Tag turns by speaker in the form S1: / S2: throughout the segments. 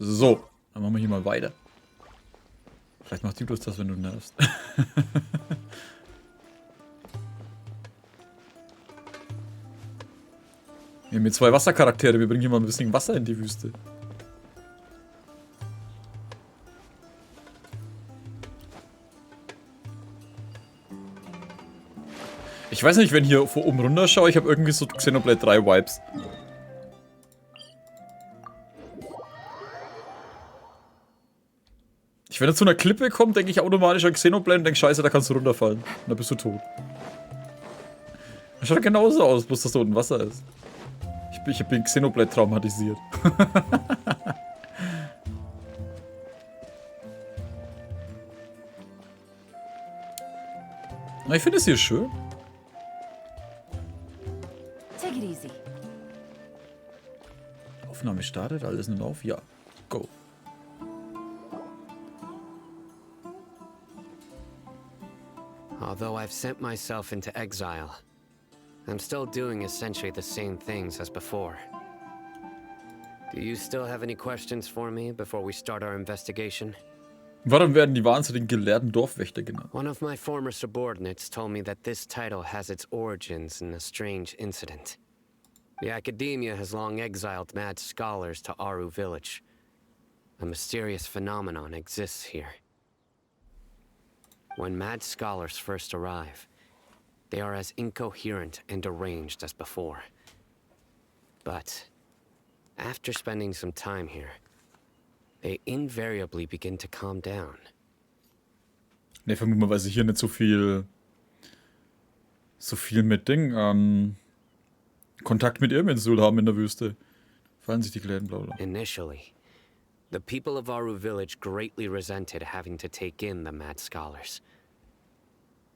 S1: So, dann machen wir hier mal weiter. Vielleicht macht die bloß das, wenn du nervst. Wir haben hier 2 Wassercharaktere. Wir bringen hier mal ein bisschen Wasser in die Wüste. Ich weiß nicht, wenn ich hier von oben runter schaue, ich habe irgendwie so Xenoblade 3 Vibes. Wenn er zu einer Klippe kommt, denke ich automatisch an Xenoblade und denke, scheiße, da kannst du runterfallen. Und dann bist du tot. Das schaut genauso aus, bloß dass da unten Wasser ist. Ich bin Xenoblade traumatisiert. Na, ich finde es hier schön.
S2: Take it easy.
S1: Aufnahme startet, alles nimmt auf. Ja, go.
S3: Although I've sent myself into exile, I'm still doing essentially the same things as before. Do you still have any questions for me before we start our investigation?
S1: Warum werden die Wahnsinnigen Gelehrten Dorfwächter genannt?
S3: One of my former subordinates told me that this title has its origins in a strange incident. The academia has long exiled mad scholars to Aru village. A mysterious phenomenon exists here. When mad scholars first arrive, they are as incoherent and deranged as before. But after spending some time here, they invariably begin to calm down.
S1: Ne, vermutlich, weil sie hier nicht so viel mit Kontakt mit ihrem Insel haben in der Wüste. Fallen sich die Gelehrten bla bla.
S3: Initially, the people of Aru village greatly resented having to take in the mad scholars.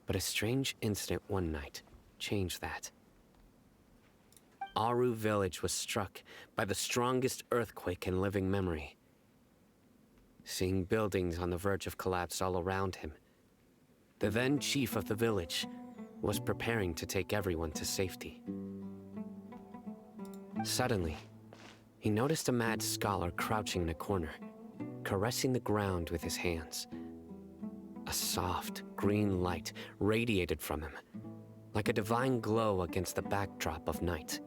S3: But a strange incident one night changed that. Aru village was struck by the strongest earthquake in living memory. Seeing buildings on the verge of collapse all around him, the then chief of the village was preparing to take everyone to safety. Suddenly, he noticed a mad scholar crouching in a corner, caressing the ground with his hands. A soft, green light radiated from him, like a divine glow against the backdrop of night.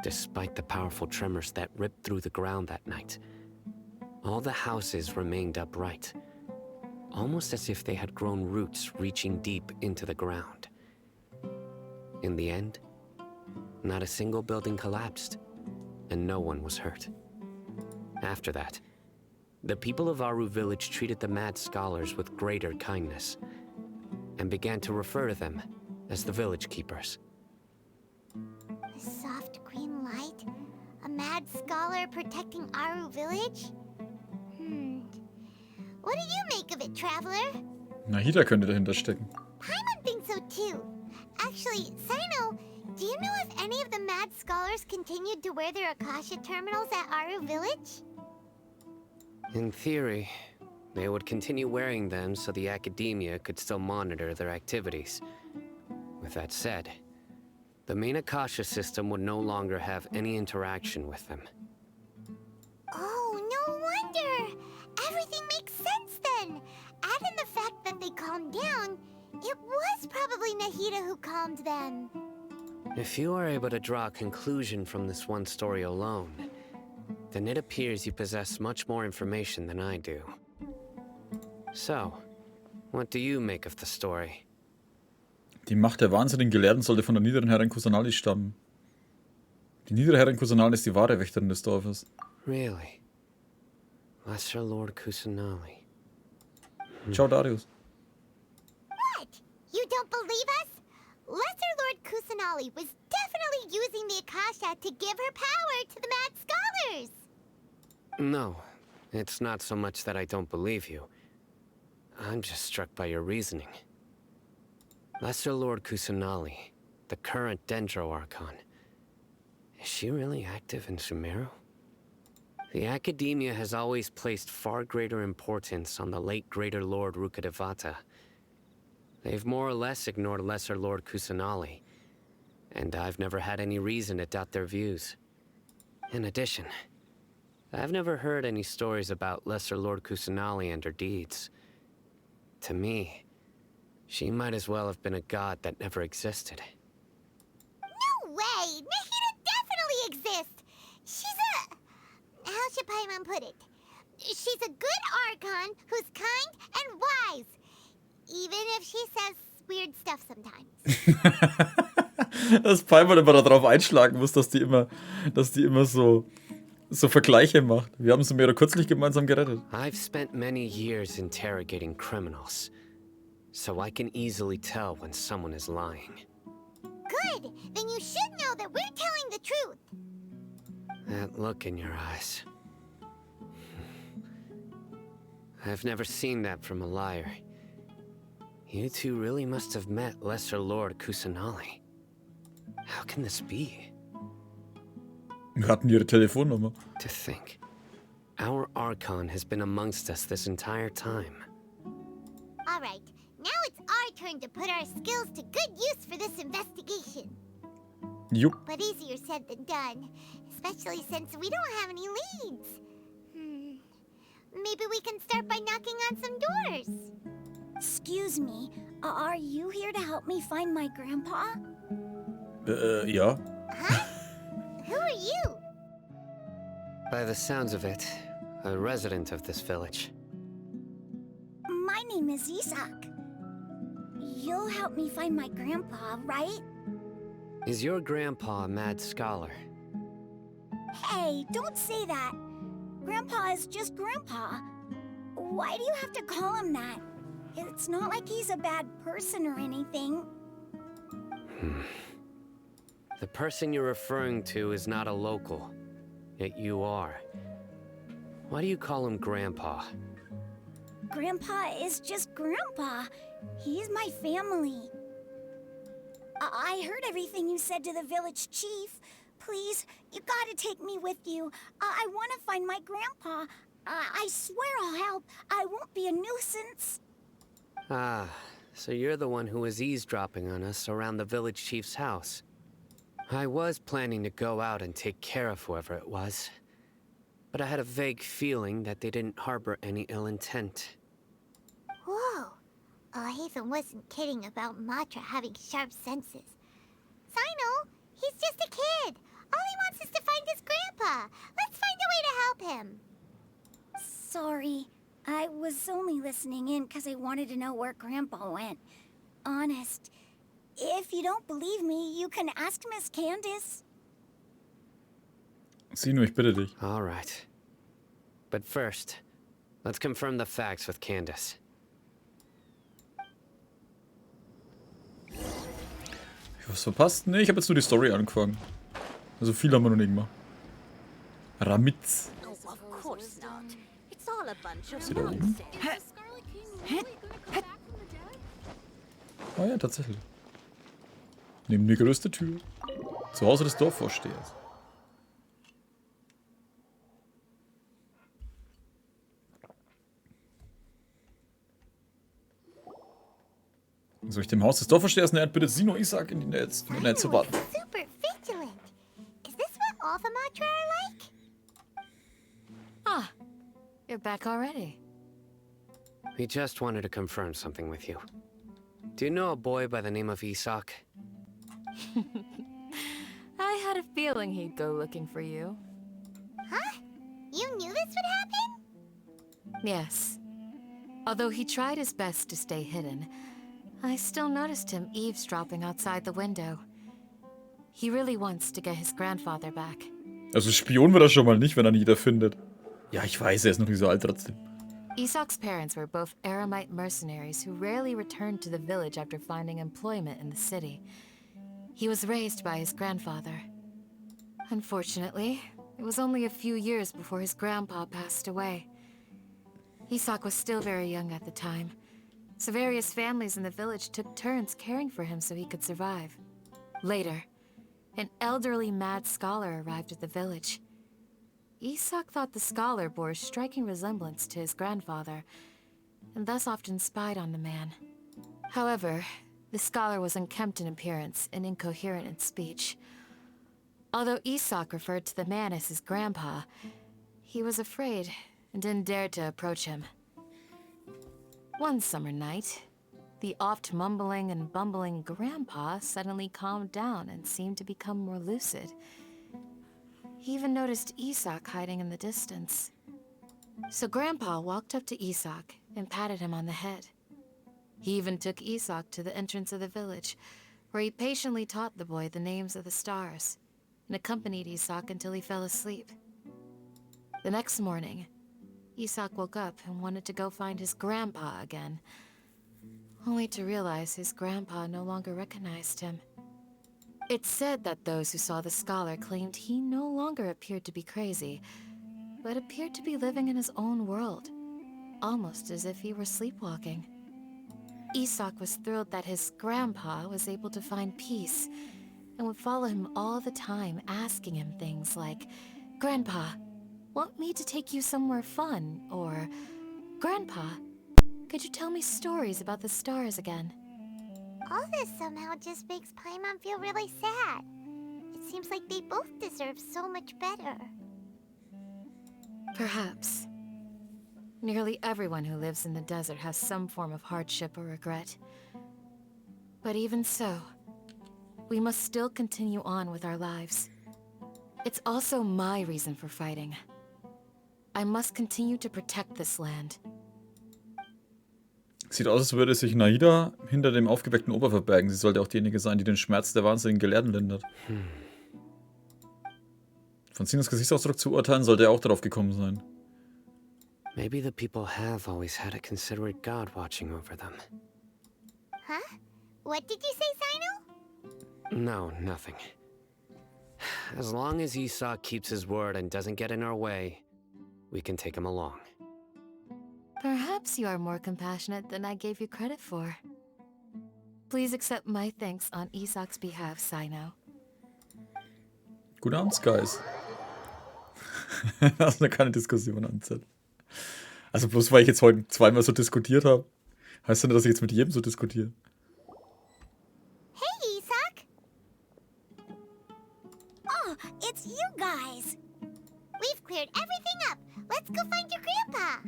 S3: Despite the powerful tremors that ripped through the ground that night, all the houses remained upright, almost as if they had grown roots reaching deep into the ground. In the end, not a single building collapsed, and no one was hurt. After that, the people of Aru village treated the mad scholars with greater kindness, and began to refer to them as the village keepers.
S4: A soft green light? A mad scholar protecting Aru village? What do you make of it, traveler?
S1: Na, Hida könnte dahinter stecken.
S4: Paimon thinks so too. Actually, Sino, do you know if any of the mad scholars continued to wear their Akasha terminals at Aru village?
S3: In theory, they would continue wearing them so the academia could still monitor their activities. With that said, the main Akasha system would no longer have any interaction with them.
S4: Oh, no wonder! Everything makes sense then! Add in the fact that they calmed down, it was probably Nahida who calmed them.
S3: If you are able to draw a conclusion from this one story alone, then it appears you possess much more information than I do. So, what do you make of the story?
S1: Die Macht der wahnsinnigen Gelehrten sollte von der niederen Herrin Kusanali stammen. Die niedere Herrin Kusanali ist die wahre Wächterin des Dorfes.
S3: Really? Lesser Lord Kusanali.
S1: Ciao, Darius.
S4: What? You don't believe us? Lesser Lord Kusanali was definitely using the Akasha to give her power to the mad scholars!
S3: No, it's not so much that I don't believe you. I'm just struck by your reasoning. Lesser Lord Kusanali, the current Dendro Archon. Is she really active in Sumeru? The Academia has always placed far greater importance on the late Greater Lord Rukkhadevata. They've more or less ignored Lesser Lord Kusanali, and I've never had any reason to doubt their views. In addition, I've never heard any stories about Lesser Lord Kusanali and her deeds. To me, she might as well have been a god that never existed.
S4: No way! Nahida definitely exists! She's a... How should Paimon put it? She's a good Archon who's kind and wise. Even if she says weird stuff sometimes.
S1: Dass Paimon immer darauf einschlagen muss, dass die immer so Vergleiche macht. Wir haben sie mehr oder kürzlich gemeinsam gerettet.
S3: I've spent many years interrogating criminals, so I can easily tell when someone is lying.
S4: Good! Then you should know that we're telling the truth.
S3: That look in your eyes. I've never seen that from a liar. You two really must have met Lesser Lord Kusanali. How can this be?
S1: Wir hatten ihre Telefonnummer.
S3: To think, our Archon has been amongst us this entire time.
S4: All right, now it's our turn to put our skills to good use for this investigation.
S1: Jupp.
S4: But easier said than done, especially since we don't have any leads. Maybe we can start by knocking on some doors.
S2: Excuse me, are you here to help me find my grandpa?
S1: Ja.
S4: Huh? Who are you?
S3: By the sounds of it, a resident of this village.
S2: My name is Isak. You'll help me find my grandpa, right?
S3: Is your grandpa a mad scholar?
S2: Hey, don't say that. Grandpa is just Grandpa. Why do you have to call him that? It's not like he's a bad person or anything.
S3: The person you're referring to is not a local, yet you are. Why do you call him Grandpa?
S2: Grandpa is just Grandpa. He's my family. I heard everything you said to the village chief. Please, you gotta take me with you. I want to find my grandpa. I swear I'll help. I won't be a nuisance.
S3: Ah, so you're the one who was eavesdropping on us around the village chief's house. I was planning to go out and take care of whoever it was, but I had a vague feeling that they didn't harbor any ill intent.
S4: Whoa. Ethan wasn't kidding about Matra having sharp senses. Sino, he's just a kid. All he wants is to find his grandpa. Let's find a way to help him.
S2: Sorry. I was only listening in because I wanted to know where Grandpa went. Honest. If you don't believe me, you can ask Miss Candace.
S1: Sino, ich bitte dich.
S3: All right. But first, let's confirm the facts with Candace.
S1: Ich hab was verpasst? Ne, ich habe jetzt nur die Story angefangen. Also viel haben wir noch nicht gemacht. Ramitz.
S5: Of course not. It's all a bunch of
S1: Sie da oben?
S5: nonsense.
S1: Ah ja, tatsächlich. Neben die größte Tür. Zu Hause des Dorfvorstehers. Soll ich dem Haus des Dorfvorstehers nähern? Bitte Sino Isak in die Nähe zu warten.
S4: Super vigilant. Is this what all the Matra are like?
S6: Ah, you're back already.
S3: We just wanted to confirm something with you. Do you know a boy by the name of Isak?
S6: I had a feeling he'd go looking for you.
S4: Huh? You knew this would happen?
S6: Yes. Although he tried his best to stay hidden, I still noticed him eavesdropping outside the window. He really wants to get his grandfather back.
S1: Also Spion wird er schon mal nicht, wenn er ihn wieder findet. Ja, ich weiß, er ist noch nicht so alt trotzdem.
S6: Isak's parents were both Aramite mercenaries who rarely returned to the village after finding employment in the city. He was raised by his grandfather. Unfortunately, it was only a few years before his grandpa passed away. Isak was still very young at the time, so various families in the village took turns caring for him so he could survive. Later, an elderly mad scholar arrived at the village. Isak thought the scholar bore a striking resemblance to his grandfather, and thus often spied on the man. However, the scholar was unkempt in appearance and incoherent in speech. Although Isak referred to the man as his grandpa, he was afraid and didn't dare to approach him. One summer night, the oft mumbling and bumbling Grandpa suddenly calmed down and seemed to become more lucid. He even noticed Isak hiding in the distance. So Grandpa walked up to Isak and patted him on the head. He even took Isak to the entrance of the village, where he patiently taught the boy the names of the stars and accompanied Isak until he fell asleep. The next morning, Isak woke up and wanted to go find his grandpa again, only to realize his grandpa no longer recognized him. It's said that those who saw the scholar claimed he no longer appeared to be crazy, but appeared to be living in his own world, almost as if he were sleepwalking. Isak was thrilled that his grandpa was able to find peace and would follow him all the time, asking him things like, "Grandpa, want me to take you somewhere fun?" Or, "Grandpa, could you tell me stories about the stars again?"
S4: All this somehow just makes Paimon feel really sad. It seems like they both deserve so much better.
S6: Perhaps. Nearly everyone who lives in the desert has some form of hardship or regret. But even so, we must still continue on with our lives. It's also my reason for fighting. I must continue to protect this land.
S1: Sieht aus, als würde sich Naida hinter dem aufgeweckten Ober verbergen. Sie sollte auch diejenige sein, die den Schmerz der wahnsinnigen Gelehrten lindert. Von Sinos Gesichtsausdruck zu urteilen, sollte er auch darauf gekommen sein.
S3: Maybe the people have always had a considerate God watching over them.
S4: Huh? What did you say, Sino?
S3: No, nothing. As long as Esau keeps his word and doesn't get in our way, we can take him along.
S6: Perhaps you are more compassionate than I gave you credit for. Please accept my thanks on Isak's behalf, Sino.
S1: Guten Abend, Guys. Das ist eine keine Diskussion anzetteln. Also bloß weil ich jetzt heute zweimal so diskutiert habe, heißt das nicht, dass ich jetzt mit jedem so diskutiere.
S4: Hey, Isak!
S2: Oh, it's you guys.
S4: We've cleared everything up. Let's go find your grandpa.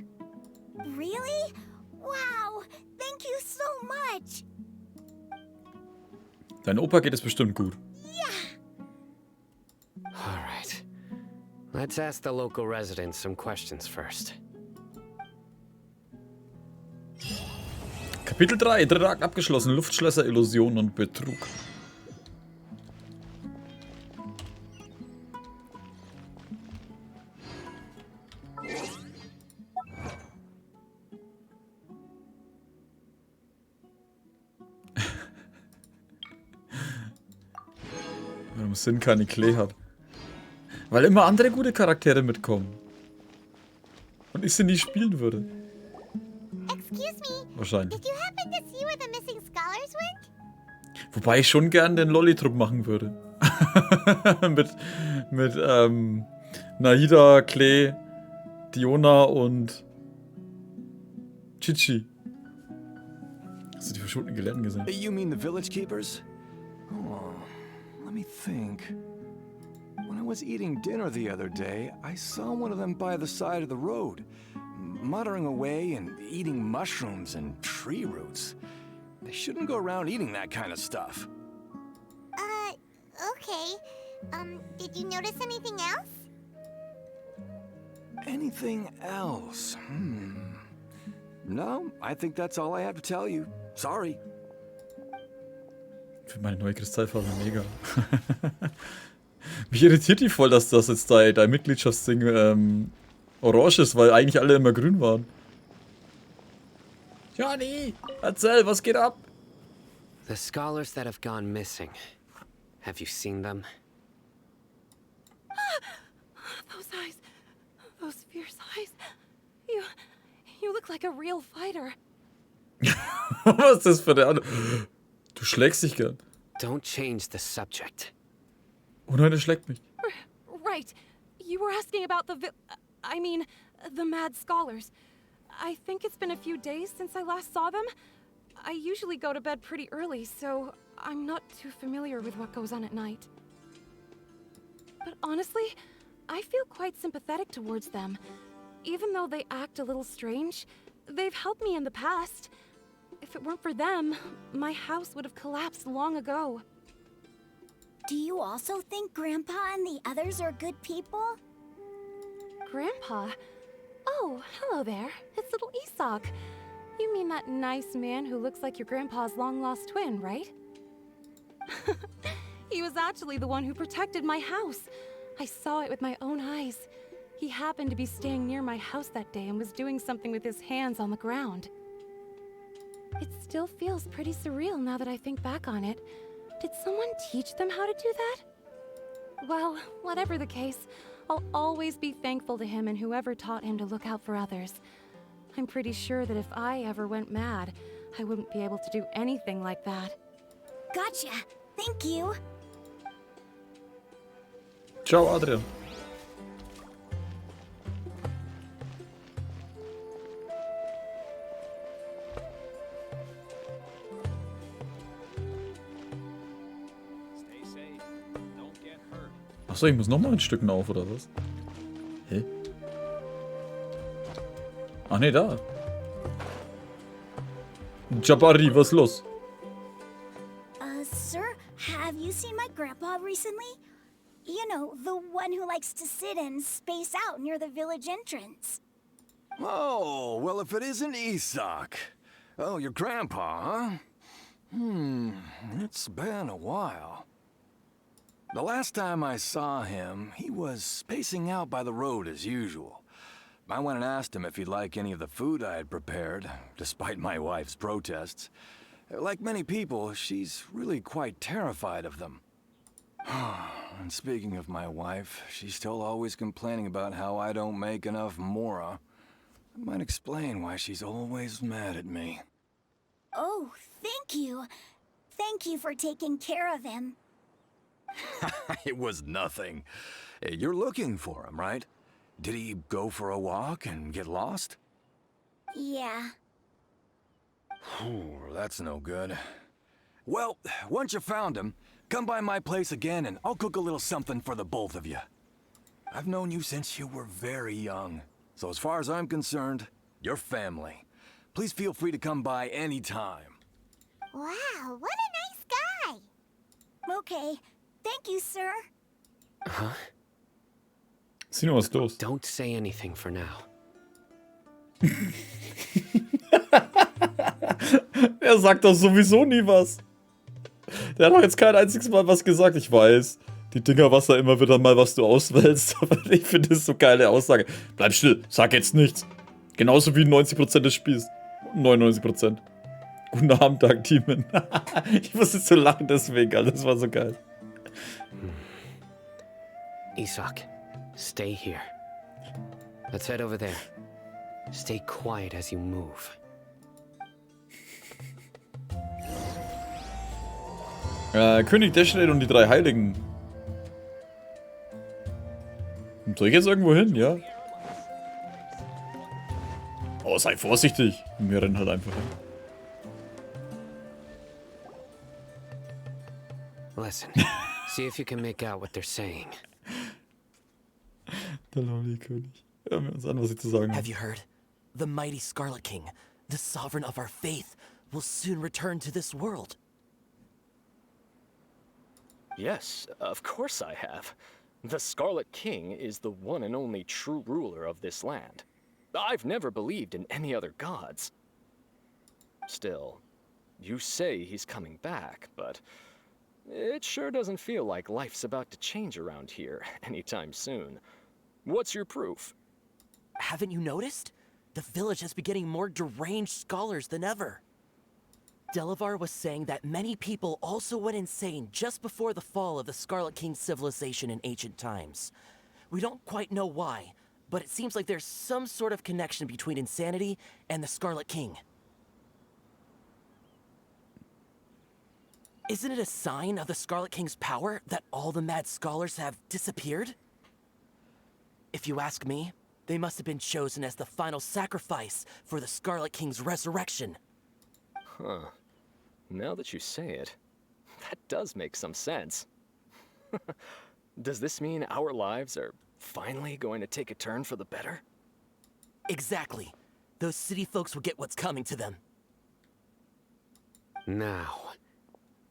S2: Really? Wow, thank you so much.
S1: Dein Opa geht es bestimmt gut.
S3: All right. Let's ask the local residents some questions first.
S1: Kapitel 3, dritter Akt abgeschlossen. Luftschlösser, Illusionen und Betrug. Warum Sinn keine Klee hat? Weil immer andere gute Charaktere mitkommen. Und ich sie nie spielen würde.
S4: Excuse me.
S1: Wahrscheinlich.
S4: Did you happen to see where the missing scholars went?
S1: Wobei ich schon gern den Lolli-Trupp machen würde. mit Naida, Klee, Diona und Chichi. Hast du die verschwundenen Gelehrten gesehen?
S7: You mean the village keepers? Oh, let me think. When I was eating dinner the other day, I saw one of them by the side of the road, muttering away and eating mushrooms and tree roots. They shouldn't go around eating that kind of stuff.
S4: Okay. Did you notice anything else?
S7: Anything else? No, I think that's all I have to tell you. Sorry.
S1: Ich finde meine neue Kristallfarbe mega. Mich irritiert die voll, dass das jetzt dein Mitgliedschaftsding orange ist, weil eigentlich alle immer grün waren. Johnny, erzähl, was geht ab?
S3: The scholars that have gone missing. Have you seen them?
S5: Those eyes. Those fierce eyes. You look like a real fighter.
S1: Was ist das für eine Du schlägst dich gern.
S3: Don't change the subject.
S1: Oh nein, er schlägt mich.
S5: Right. You were asking about the mad scholars. I think it's been a few days since I last saw them. I usually go to bed pretty early, so I'm not too familiar with what goes on at night. But honestly, I feel quite sympathetic towards them. Even though they act a little strange, they've helped me in the past. If it weren't for them, my house would have collapsed long ago.
S2: Do you also think Grandpa and the others are good people?
S5: Grandpa? Oh, hello there. It's little Isak. You mean that nice man who looks like your grandpa's long-lost twin, right? He was actually the one who protected my house. I saw it with my own eyes. He happened to be staying near my house that day and was doing something with his hands on the ground. It still feels pretty surreal now that I think back on it. Did someone teach them how to do that? Well, whatever the case, I'll always be thankful to him and whoever taught him to look out for others. I'm pretty sure that if I ever went mad, I wouldn't be able to do anything like that.
S2: Gotcha. Thank you.
S1: Ciao, Adrian. Achso, ich muss nochmal ein Stück auf, oder was? Hä? Ach ne, da. Jabari, was ist los?
S2: Sir, have you seen my grandpa recently? You know, the one who likes to sit and space out near the village entrance.
S7: Oh, well, if it isn't Isak. Oh, your grandpa, huh? It's been a while. The last time I saw him, he was spacing out by the road as usual. I went and asked him if he'd like any of the food I had prepared, despite my wife's protests. Like many people, she's really quite terrified of them. And speaking of my wife, she's still always complaining about how I don't make enough mora. That might explain why she's always mad at me.
S2: Oh, thank you. Thank you for taking care of him.
S7: It was nothing. You're looking for him, right? Did he go for a walk and get lost?
S2: Yeah.
S7: That's no good. Well, once you found him, come by my place again and I'll cook a little something for the both of you. I've known you since you were very young, so as far as I'm concerned, you're family. Please feel free to come by anytime.
S4: Wow, what a nice guy!
S2: Okay. Thank you, sir.
S3: Huh?
S1: Sieh nur, was ist los?
S3: Don't say anything for now.
S1: Er sagt doch sowieso nie was. Der hat doch jetzt kein einziges Mal was gesagt. Ich weiß, die Dinger, was da immer wieder mal, was du auswählst. Aber ich finde das so geile Aussage. Bleib still, sag jetzt nichts. Genauso wie 90% des Spiels. 99%. Guten Abend, Tag, Demon. Ich musste so lachen deswegen, Alter. Das war so geil.
S3: Isak, stay here. Let's head over there. Stay quiet as you move.
S1: König Deschred und die drei Heiligen. Soll ich jetzt irgendwo hin, ja? Oh, sei vorsichtig. Wir rennen halt einfach hin.
S3: Listen, see if you can make out what they're saying.
S1: Der lovely König. Hören wir uns an, was sie zu sagen
S8: Have
S1: haben.
S8: you heard? The mighty Scarlet King, the sovereign of our faith, will soon return to this world.
S9: Yes, of course I have. The Scarlet King is the one and only true ruler of this land. I've never believed in any other gods. Still, you say he's coming back, but it sure doesn't feel like life's about to change around here anytime soon. What's your proof?
S8: Haven't you noticed? The village has been getting more deranged scholars than ever. Delavar was saying that many people also went insane just before the fall of the Scarlet King's civilization in ancient times. We don't quite know why, but it seems like there's some sort of connection between insanity and the Scarlet King. Isn't it a sign of the Scarlet King's power that all the mad scholars have disappeared? If you ask me, they must have been chosen as the final sacrifice for the Scarlet King's resurrection.
S9: Huh. Now that you say it, that does make some sense. Does this mean our lives are finally going to take a turn for the better?
S8: Exactly. Those city folks will get what's coming to them.
S3: Now,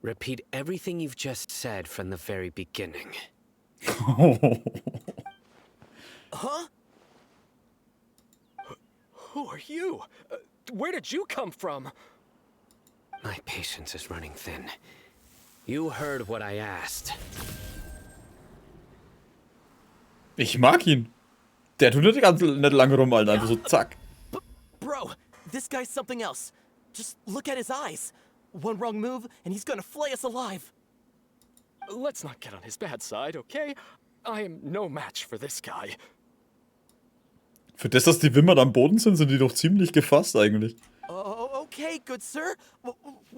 S3: repeat everything you've just said from the very beginning.
S8: Huh?
S9: Who are you? Where did you come from?
S3: My patience is running thin. You heard what I asked.
S1: Ich mag ihn. Der tut nicht lange rumhalten, einfach so zack.
S8: Bro, this guy's something else. Just look at his eyes. One wrong move, and he's gonna flay us alive.
S9: Let's not get on his bad side, okay? I am no match for this guy.
S1: Für das, dass die Wimmern am Boden sind die doch ziemlich gefasst eigentlich.
S8: Oh, okay, good sir.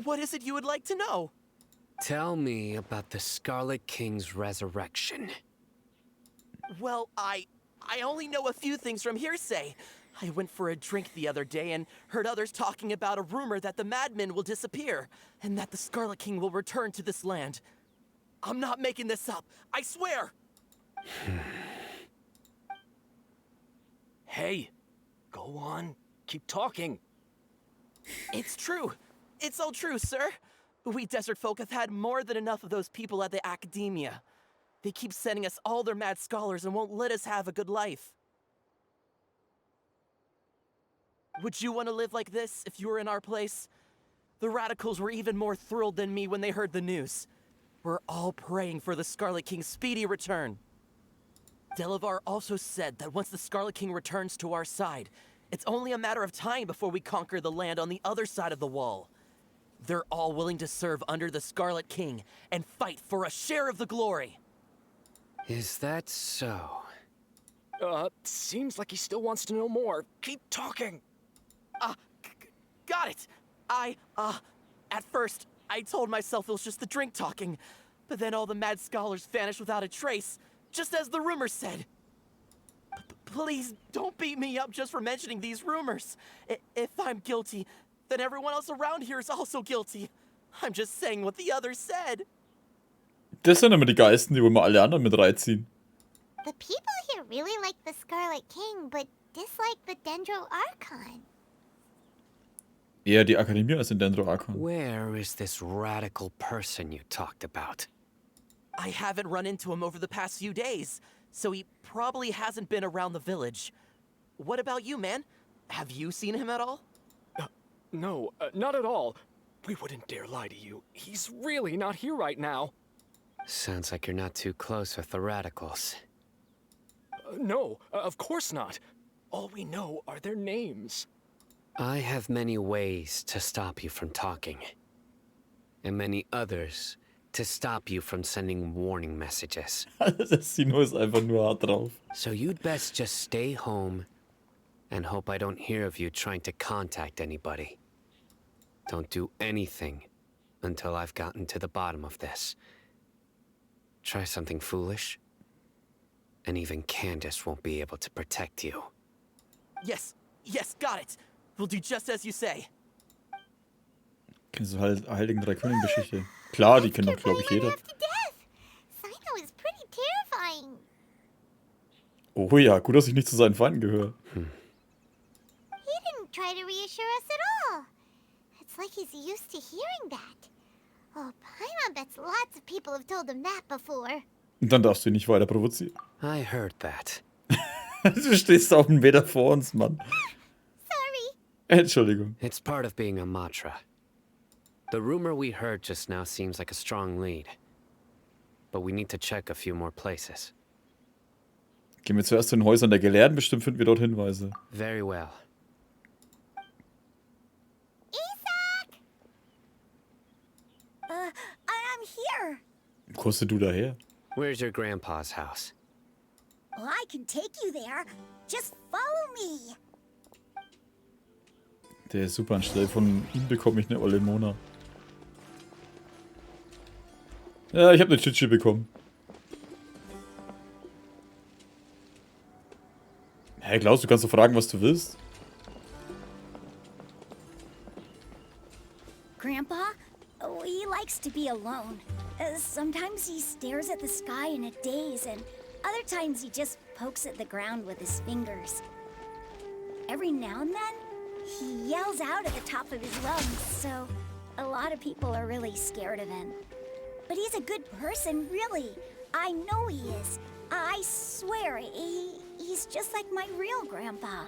S8: What is it you would like to know?
S3: Tell me about the Scarlet King's resurrection.
S8: Well, I only know a few things from hearsay. I went for a drink the other day and heard others talking about a rumor that the madmen will disappear and that the Scarlet King will return to this land. I'm not making this up. I swear.
S9: Hey, go on. Keep talking.
S8: It's true. It's all true, sir. We desert folk have had more than enough of those people at the academia. They keep sending us all their mad scholars and won't let us have a good life. Would you want to live like this if you were in our place? The radicals were even more thrilled than me when they heard the news. We're all praying for the Scarlet King's speedy return. Delavar also said that once the Scarlet King returns to our side, it's only a matter of time before we conquer the land on the other side of the wall. They're all willing to serve under the Scarlet King and fight for a share of the glory.
S3: Is that so?
S9: Seems like he still wants to know more. Keep talking.
S8: Got it. At first, I told myself it was just the drink talking, but then all the mad scholars vanished without a trace, just as the rumors said. Please don't beat me up just for mentioning these rumors. If I'm guilty, then everyone else around here is also guilty. I'm just saying what the others said.
S1: Das sind immer die Geisten, die wohl mal alle anderen mit reinziehen.
S4: The people here really like the Scarlet King, but dislike the Dendro Archon.
S1: Eher die Akademie als den Dendro Archon.
S3: Where is this radical person you talked about?
S8: I haven't run into him over the past few days, so he probably hasn't been around the village. What about you, man? Have you seen him at all?
S9: No, not at all. We wouldn't dare lie to you. He's really not here right now.
S3: Sounds like you're not too close with the radicals.
S9: No, of course not. All we know are their names.
S3: I have many ways to stop you from talking. And many others to stop you from sending warning messages.
S1: Der Sino ist einfach nur hart drauf.
S3: So you'd best just stay home and hope I don't hear of you trying to contact anybody. Don't do anything until I've gotten to the bottom of this. Try something foolish, and even Candace won't be able to protect you.
S8: Yes, got it. We'll do just as you say.
S1: Kennst du Heiligen Drei Königen Geschichte? Klar, die kennt doch, glaube ich, jeder.
S4: Sino is pretty terrifying.
S1: Oh ja, gut, dass ich nicht zu seinen Feinden gehöre.
S4: He didn't try to reassure us at all. It's like he's used to hearing that. Oh, Paimon bets lots of people have told him that before.
S1: Und dann darfst du ihn nicht weiter provozieren.
S3: I heard that.
S1: Du stehst auf einen Meter vor uns, Mann.
S4: Sorry.
S1: Entschuldigung.
S3: It's part of being a Matra. The rumor we heard just now seems like a strong lead. But we need to check a few more places.
S1: Gehen wir zuerst zu den Häusern der Gelehrten, bestimmt finden wir dort Hinweise.
S3: Very well.
S4: Isaac!
S2: I'm here.
S1: Wo kommst du daher?
S3: Where's your grandpa's house?
S2: Well, I can take you there. Just follow me.
S1: Der ist super anstelle. Von ihm bekomme ich eine olle Mona. Ja, ich habe eine Chichi bekommen. Hey, Klaus, du kannst doch fragen, was du willst.
S2: Grandpa, he likes to be alone. Sometimes he stares at the sky in a daze, and other times he just pokes at the ground with his fingers. Every now and then, he yells out at the top of his lungs, so a lot of people are really scared of him. But he's a good person, really. I know he is. I swear, he's just like my real grandpa.